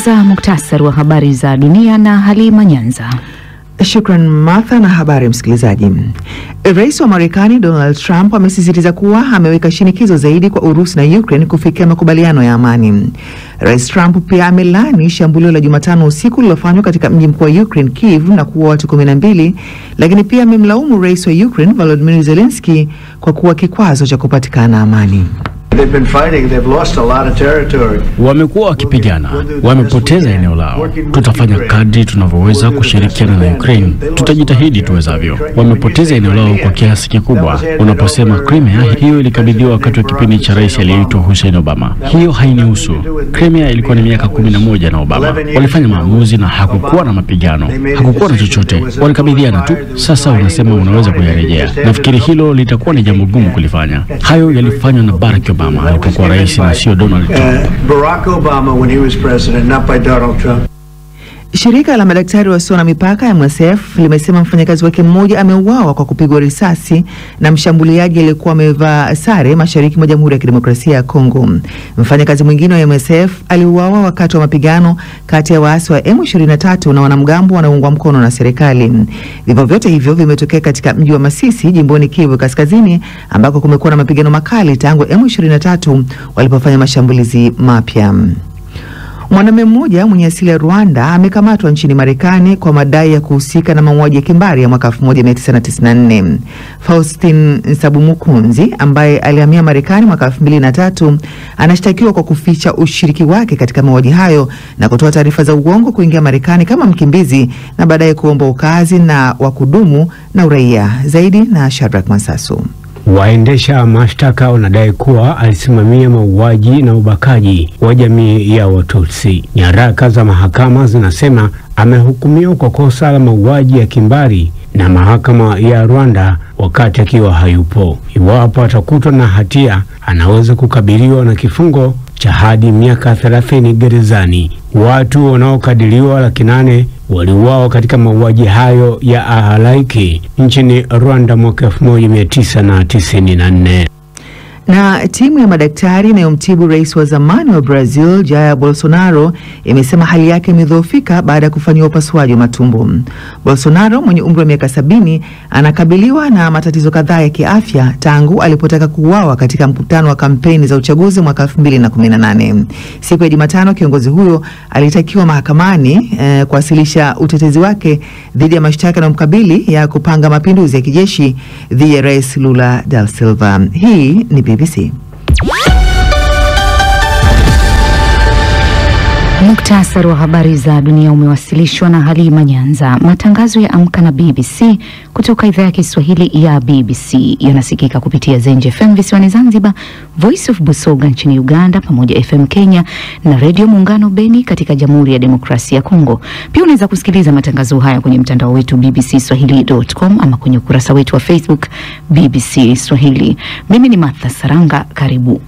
Sikiliza muktasari wa habari za dunia na Halima Nyanza. Shukran Martha, na habari msikilizaji. Rais wa Marekani Donald Trump amesisitiza kuwa ameweka shinikizo zaidi kwa Urusi na Ukraine kufikia makubaliano ya amani. Rais Trump pia amelaani shambulio la Jumatano usiku lililofanywa katika mji mkuu wa Ukraine Kyiv na kuua watu 12, lakini pia amemlaumu rais wa Ukraine Volodymyr Zelensky kwa kuwa kikwazo cha kupatikana amani. Wamekuwa wakipigana, wamepoteza eneo lao. Tutafanya kadri tunavyoweza kushirikiana na Ukraine. Tutajitahidi tuwezavyo. Wamepoteza eneo lao kwa kiasi kikubwa. Unaposema Crimea, hiyo ilikabidhiwa wakati wa kipindi cha rais aliyeitwa Hussein Obama. Hiyo hainihusu. Crimea ilikuwa ni miaka 11 na Obama. Walifanya maamuzi na hakukuwa na mapigano. Hakukuwa na chochote. Walikabidhiana tu. Sasa unasema unaweza kuyarejea. Nafikiri hilo litakuwa ni jambo gumu kulifanya. Hayo yalifanywa na Barack Obama alipokuwa rais na sio Donald Trump. Barack Obama when he was president, not by Donald Trump. Shirika la madaktari wasio na mipaka MSF limesema mfanyakazi wake mmoja ameuawa kwa kupigwa risasi na mshambuliaji aliyekuwa amevaa sare mashariki mwa Jamhuri ya Kidemokrasia ya Kongo. Mfanyakazi mwingine wa MSF aliuawa wakati wa mapigano kati ya waasi wa M23 na wanamgambo wanaoungwa mkono na serikali. Vifo vyote hivyo vimetokea katika mji wa Masisi, jimboni Kivu Kaskazini, ambako kumekuwa na mapigano makali tangu M23 walipofanya mashambulizi mapya. Mwanamume mmoja mwenye asili ya Rwanda amekamatwa nchini Marekani kwa madai ya kuhusika na mauaji ya kimbari ya mwaka 1994. Faustin Nsabumukunzi ambaye alihamia Marekani mwaka 2003 anashtakiwa kwa kuficha ushiriki wake katika mauaji hayo na kutoa taarifa za uongo kuingia Marekani kama mkimbizi na baadaye kuomba ukazi na wa kudumu na uraia. Zaidi na Shadrack Mansasu. Waendesha mashtaka wanadai kuwa alisimamia mauaji na ubakaji wa jamii ya Watutsi. Nyaraka za mahakama zinasema amehukumiwa kwa kosa la mauaji ya kimbari na mahakama ya Rwanda wakati akiwa hayupo. Iwapo atakutwa na hatia, anaweza kukabiliwa na kifungo cha hadi miaka 30 gerezani. Watu wanaokadiriwa 800 waliuawa katika mauaji hayo ya halaiki nchini Rwanda mwaka 1994. Na timu ya madaktari inayomtibu rais wa zamani wa Brazil Jair Bolsonaro imesema hali yake imedhoofika baada ya kufanyiwa upasuaji wa matumbo. Bolsonaro mwenye umri wa miaka 70 anakabiliwa na matatizo kadhaa ya kiafya tangu alipotaka kuuawa katika mkutano wa kampeni za uchaguzi mwaka 2018. Siku ya Jumatano kiongozi huyo alitakiwa mahakamani kuwasilisha utetezi wake dhidi ya mashtaka na mkabili ya kupanga mapinduzi ya kijeshi dhidi ya Rais Lula da Silva. Hii ni BBC. Muktasari wa habari za dunia umewasilishwa na Halima Nyanza. Matangazo ya Amka na BBC kutoka idhaa ya Kiswahili ya BBC yanasikika kupitia Zenj FM visiwani Zanzibar, Voice of Busoga nchini Uganda, pamoja FM Kenya na Radio Muungano Beni katika Jamhuri ya Demokrasia ya Kongo. Pia unaweza kusikiliza matangazo haya kwenye mtandao wetu bbcswahili.com ama kwenye ukurasa wetu wa Facebook BBC Swahili. Mimi ni Martha Saranga, karibu.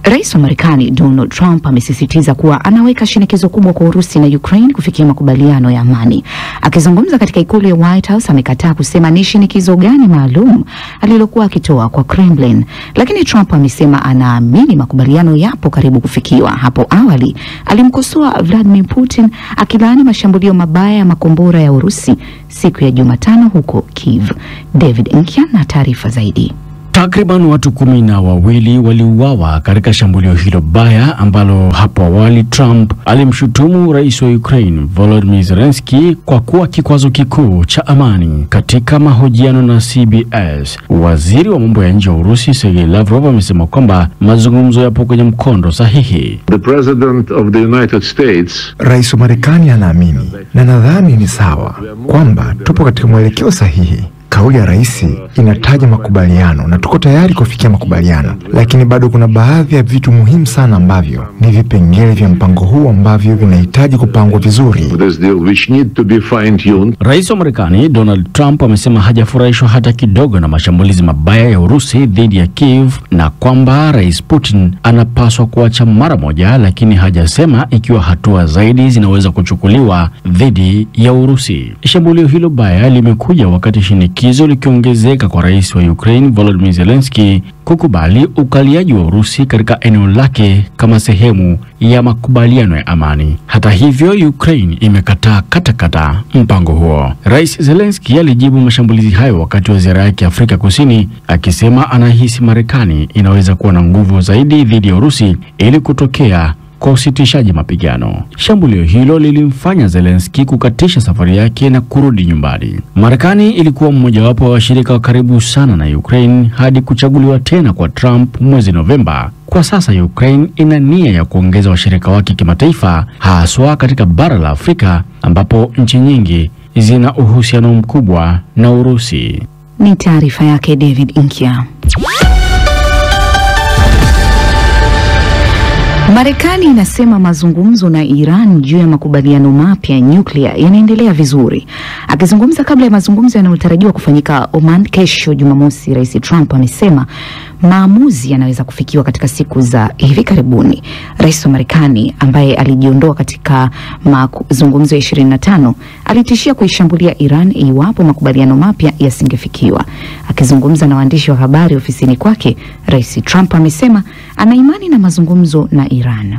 Rais wa Marekani Donald Trump amesisitiza kuwa anaweka shinikizo kubwa kwa Urusi na Ukraine kufikia makubaliano ya amani. Akizungumza katika ikulu ya White House, amekataa kusema ni shinikizo gani maalum alilokuwa akitoa kwa Kremlin, lakini Trump amesema anaamini makubaliano yapo karibu kufikiwa. Hapo awali alimkosoa Vladimir Putin akilaani mashambulio mabaya ya makombora ya Urusi siku ya Jumatano huko Kyiv. David Nkya na taarifa zaidi. Takriban watu 12 waliuawa katika shambulio hilo baya ambalo hapo awali Trump alimshutumu rais wa Ukraine Volodymyr Zelensky kwa kuwa kikwazo kikuu cha amani. Katika mahojiano na CBS, waziri wa mambo ya nje wa Urusi Sergei Lavrov amesema kwamba mazungumzo yapo kwenye mkondo sahihi. The President of the United States, rais wa Marekani anaamini na nadhani ni sawa kwamba tupo katika mwelekeo sahihi. Kauli ya rais inataja makubaliano na tuko tayari kufikia makubaliano, lakini bado kuna baadhi ya vitu muhimu sana ambavyo ni vipengele vya mpango huu ambavyo vinahitaji kupangwa vizuri. Rais wa Marekani Donald Trump amesema hajafurahishwa hata kidogo na mashambulizi mabaya ya Urusi dhidi ya Kyiv na kwamba Rais Putin anapaswa kuacha mara moja, lakini hajasema ikiwa hatua zaidi zinaweza kuchukuliwa dhidi ya Urusi. Shambulio hilo baya limekuja wakati shinikizo likiongezeka kutoka kwa rais wa Ukraine Volodymyr Zelensky kukubali ukaliaji wa Urusi katika eneo lake kama sehemu ya makubaliano ya amani. Hata hivyo, Ukraine imekataa katakata mpango huo. Rais Zelensky alijibu mashambulizi hayo wakati wa ziara yake Afrika Kusini, akisema anahisi Marekani inaweza kuwa na nguvu zaidi dhidi ya Urusi ili kutokea kwa usitishaji mapigano. Shambulio hilo lilimfanya Zelensky kukatisha safari yake na kurudi nyumbani. Marekani ilikuwa mmojawapo wa washirika wa karibu sana na Ukraine hadi kuchaguliwa tena kwa Trump mwezi Novemba. Kwa sasa Ukraine ina nia ya kuongeza washirika wake kimataifa, haswa katika bara la Afrika ambapo nchi nyingi zina uhusiano mkubwa na Urusi. Ni taarifa yake David Inkia. Marekani inasema mazungumzo na Iran juu ya makubaliano mapya ya nyuklia yanaendelea vizuri. Akizungumza kabla ya mazungumzo yanayotarajiwa kufanyika Oman kesho Jumamosi, Rais Trump amesema maamuzi yanaweza kufikiwa katika siku za hivi karibuni. Rais wa Marekani ambaye alijiondoa katika mazungumzo ya 25 alitishia kuishambulia Iran iwapo makubaliano mapya yasingefikiwa. Akizungumza na waandishi wa habari ofisini kwake, Rais Trump amesema ana imani na mazungumzo na Iran.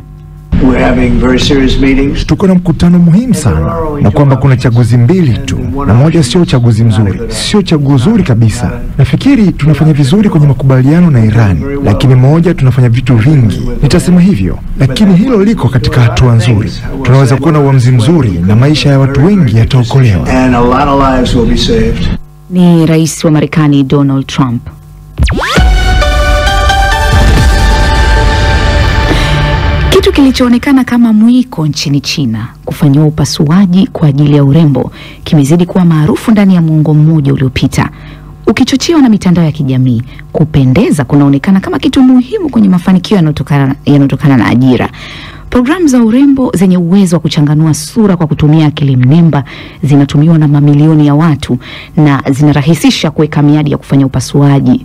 Tuko na mkutano muhimu sana, na kwamba kuna chaguzi mbili tu, na moja sio uchaguzi mzuri, sio chaguo zuri kabisa. Nafikiri tunafanya vizuri kwenye makubaliano na Iran, lakini moja tunafanya vitu vingi, nitasema hivyo, lakini hilo liko katika hatua nzuri. Tunaweza kuwa na uamuzi mzuri na maisha ya watu wengi yataokolewa. Ni Rais wa Marekani Donald Trump. Kitu kilichoonekana kama mwiko nchini China, kufanyiwa upasuaji kwa ajili ya urembo, kimezidi kuwa maarufu ndani ya muongo mmoja uliopita. Ukichochewa na mitandao ya kijamii, kupendeza kunaonekana kama kitu muhimu kwenye mafanikio yanayotokana na ajira. Programu za urembo zenye uwezo wa kuchanganua sura kwa kutumia akili mnemba zinatumiwa na mamilioni ya watu na zinarahisisha kuweka miadi ya kufanya upasuaji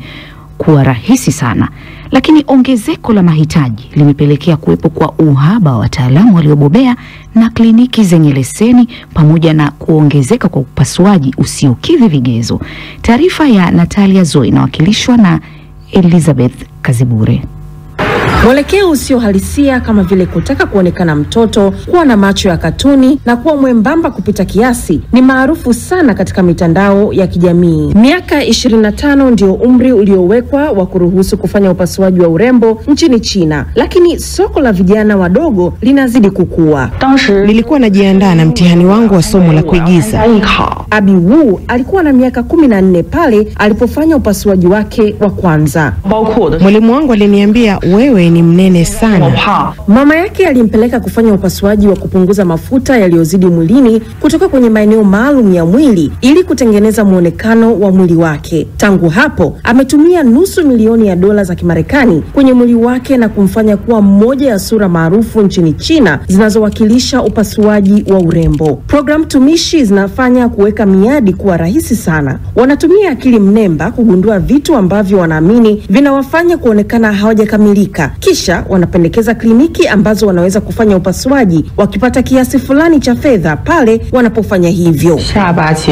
kuwa rahisi sana. Lakini ongezeko la mahitaji limepelekea kuwepo kwa uhaba wa wataalamu waliobobea na kliniki zenye leseni, pamoja na kuongezeka kwa upasuaji usiokidhi vigezo. Taarifa ya Natalia Zoe inawakilishwa na Elizabeth Kazibure. Mwelekeo usiohalisia kama vile kutaka kuonekana mtoto, kuwa na macho ya katuni na kuwa mwembamba kupita kiasi ni maarufu sana katika mitandao ya kijamii. Miaka 25 ndio umri uliowekwa wa kuruhusu kufanya upasuaji wa urembo nchini China, lakini soko la vijana wadogo linazidi kukua. Nilikuwa najiandaa na mtihani wangu wa somo la kuigiza. Abi Wu alikuwa na miaka 14 pale alipofanya upasuaji wake wa kwanza. Mwalimu wangu aliniambia, wewe ni mnene sana. Mama yake alimpeleka kufanya upasuaji wa kupunguza mafuta yaliyozidi mwilini kutoka kwenye maeneo maalum ya mwili ili kutengeneza muonekano wa mwili wake. Tangu hapo ametumia $500,000 za Kimarekani kwenye mwili wake na kumfanya kuwa mmoja ya sura maarufu nchini China zinazowakilisha upasuaji wa urembo. Program tumishi zinafanya kuweka miadi kuwa rahisi sana. Wanatumia akili mnemba kugundua vitu ambavyo wanaamini vinawafanya kuonekana hawajakamilika. Kisha wanapendekeza kliniki ambazo wanaweza kufanya upasuaji wakipata kiasi fulani cha fedha pale wanapofanya hivyo.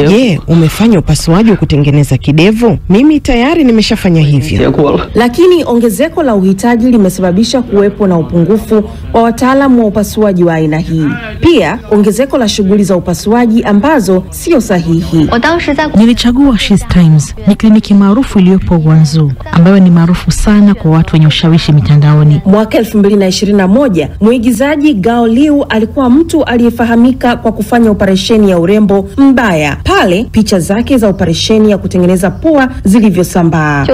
Je, umefanya upasuaji wa kutengeneza kidevu? Mimi tayari nimeshafanya hivyo. Lakini ongezeko la uhitaji limesababisha kuwepo na upungufu wa wataalamu wa upasuaji wa aina hii. Pia ongezeko la shughuli za upasuaji ambazo sio sahihi. Nilichagua She's Times, ni kliniki maarufu iliyopo Guangzhou ambayo ni maarufu sana kwa watu wenye ushawishi mitandaoni. Mwaka 2021, mwigizaji Gao Liu alikuwa mtu aliyefahamika kwa kufanya operesheni ya urembo mbaya pale picha zake za operesheni ya kutengeneza pua zilivyosambaa.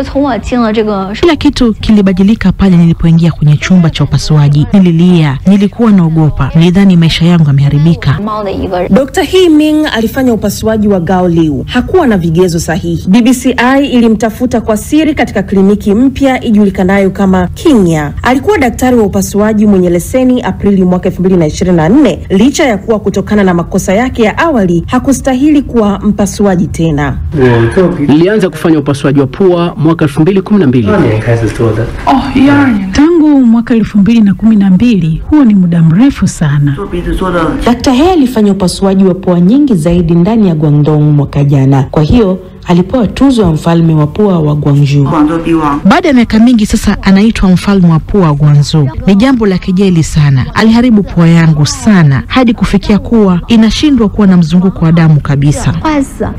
Kila kitu kilibadilika pale nilipoingia kwenye chumba cha upasuaji. Nililia, nilikuwa naogopa, nilidhani maisha yangu yameharibika. Dr. He Ming alifanya upasuaji wa Gao Liu. Hakuwa na vigezo sahihi. BBCI ilimtafuta kwa siri katika kliniki mpya ijulikanayo kama Kingya. Alikuwa daktari wa upasuaji mwenye leseni Aprili mwaka 2024, licha ya kuwa kutokana na makosa yake ya awali hakustahili kuwa mpasuaji tena. Nilianza kufanya upasuaji wa pua mwaka 2012. Tangu Tangu mwaka 2012, huo ni muda mrefu sana. Dr. He alifanya upasuaji wa pua nyingi zaidi ndani ya Guangdong mwaka jana. Kwa hiyo alipewa tuzo ya mfalme wa pua wa Guangzhou. Baada ya miaka mingi sasa anaitwa mfalme wa pua wa Guangzhou. Ni jambo la kejeli sana. Aliharibu pua yangu sana hadi kufikia kuwa inashindwa kuwa na mzunguko wa damu kabisa.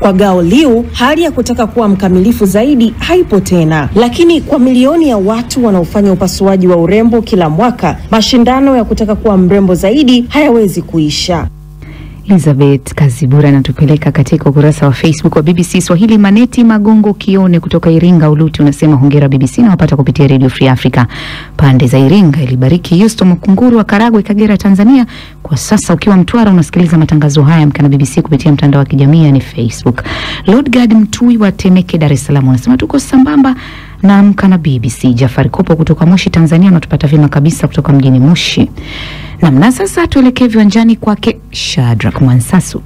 Kwa Gao Liu, hali ya kutaka kuwa mkamilifu zaidi haipo tena. Lakini kwa milioni ya watu wanaofanya upasuaji wa urembo kila mwaka, mashindano ya kutaka kuwa mrembo zaidi hayawezi kuisha. Elizabeth Kazibura anatupeleka katika ukurasa wa Facebook wa BBC Swahili. Maneti Magongo Kione kutoka Iringa Uluti unasema hongera BBC na wapata kupitia Radio Free Africa pande za Iringa. Ilibariki Yusto Mkunguru wa Karagwe Kagera Tanzania. Kwa sasa ukiwa Mtwara unasikiliza matangazo haya Amka na BBC kupitia mtandao wa kijamii ni Facebook. Lord God Mtui wa Temeke Dar es Salaam unasema tuko sambamba na Amka na BBC. Jafari Kopo kutoka Moshi Tanzania unatupata vyema kabisa kutoka mjini Moshi. Na sasa tuelekee viwanjani kwake Shadrack Mwansasu.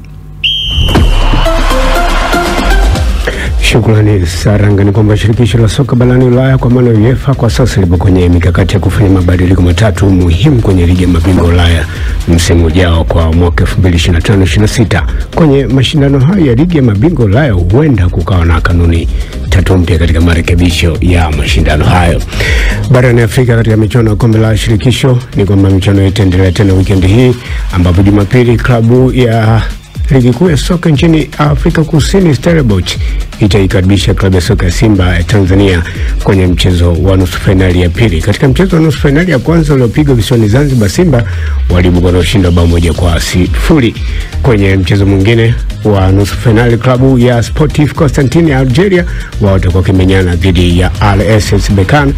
Shukrani Saranga. Ni kwamba shirikisho la soka barani Ulaya kwa maana UEFA kwa sasa lipo kwenye mikakati ya kufanya mabadiliko matatu muhimu kwenye ligi ya mabingwa Ulaya msimu ujao kwa mwaka 2025-26. Kwenye mashindano hayo ya ligi ya mabingwa Ulaya huenda kukawa na kanuni tatu mpya katika marekebisho ya mashindano hayo. Barani Afrika katika michuano ya kombe la shirikisho ni kwamba michuano itaendelea tena weekend hii ambapo Jumapili klabu ya ligi kuu ya soka nchini Afrika Kusini Stellenbosch itaikaribisha klabu ya soka ya Simba ya Tanzania kwenye mchezo wa nusu finali ya pili. Katika mchezo wa nusu finali ya kwanza uliopigwa visiwani Zanzibar, Simba waliibuka na ushindi wa bao 1-0. Kwenye mchezo mwingine wa nusu finali klabu ya Sportif Constantine ya Algeria wao watakuwa kimenyana dhidi ya RS Berkane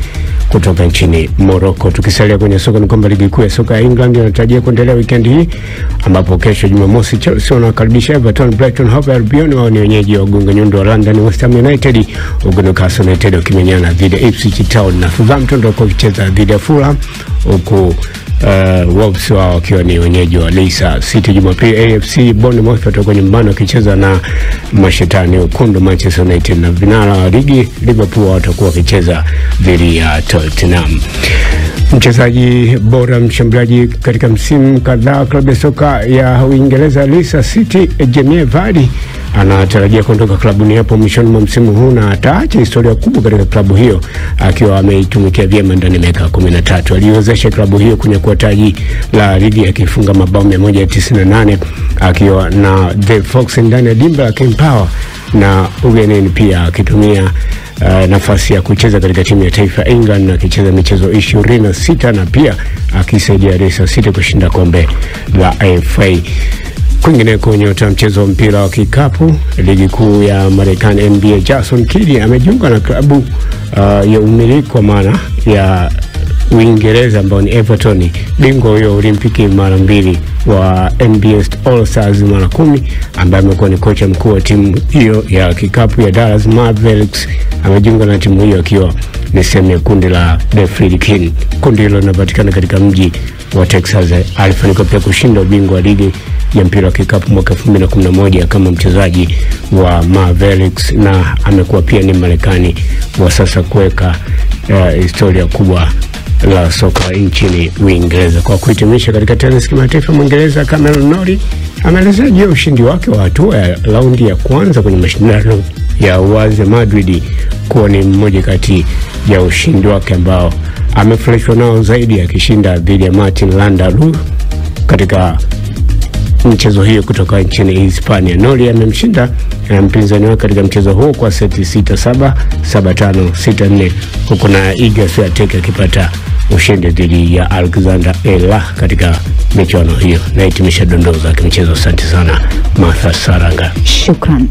kutoka nchini Morocco. Tukisalia kwenye soka ni kwamba ligi kuu ya soka ya England inatarajia kuendelea weekend hii ambapo kesho Jumamosi Chelsea wanakaribisha Everton, Brighton Hove Albion wao ni wenyeji wa Gonga Nyundo wa London, West Ham United huko Newcastle United wakimenyana dhidi ya Ipswich Town na Southampton ndio wakicheza dhidi ya Fulham huko Wolves wao wakiwa ni wenyeji wa Leicester City. Jumapili AFC Bournemouth watakuwa nyumbani wakicheza na mashetani wekundu Manchester United, na vinara wa ligi Liverpool watakuwa wakicheza dhidi ya Tottenham. Mchezaji bora mshambuliaji katika msimu kadhaa klabu ya soka ya Uingereza Leicester City Jamie Vardy anatarajia kuondoka klabuni hapo mwishoni mwa msimu huu na ataacha historia kubwa katika klabu hiyo akiwa ameitumikia vyema ndani ya miaka 13. Aliwezesha klabu hiyo kunyakua taji la ligi akifunga mabao 198 akiwa na The Fox ndani ya dimba la King Power na ugenini pia akitumia nafasi ya kucheza katika timu ya taifa England na akicheza michezo 26 na pia akisaidia Leicester City kushinda kombe la FA. Kwingineko, nyota mchezo wa mpira wa kikapu ligi kuu ya Marekani NBA Jason Kidd amejiunga na klabu ya umiliki kwa maana ya Uingereza ambao ni Everton, bingwa huyo Olimpiki mara 2 wa NBA All Stars mara 10, ambaye amekuwa ni kocha mkuu wa timu hiyo ya kikapu ya Dallas Mavericks. Amejiunga na timu hiyo akiwa ni sehemu ya kundi la The Freed King. Kundi hilo linapatikana katika mji wa Texas. Alifanikiwa pia kushinda ubingwa wa ligi ya mpira wa kikapu mwaka 2011 kama mchezaji wa Mavericks, na amekuwa pia ni Marekani wa sasa kuweka historia kubwa la soka nchini Uingereza. Kwa kuhitimisha, katika tennis kimataifa, Mwingereza Cameron Norrie ameelezea juu ya ushindi wake wa hatua ya raundi ya kwanza kwenye mashindano ya Uwazi Madrid kuwa ni mmoja kati ya ushindi wake ambao amefurahishwa nao zaidi, akishinda dhidi ya Martin Landau katika mchezo hiyo kutoka nchini Hispania. Norrie amemshinda mpinzani wake katika mchezo huo kwa seti 6-7, 7-5, 6-4 huko na Iga Swiatek akipata ushindi dhidi ya Alexander Ela katika michuano hiyo. Na hitimisha dondoo za kimchezo. Asante sana Martha Saranga. Shukran.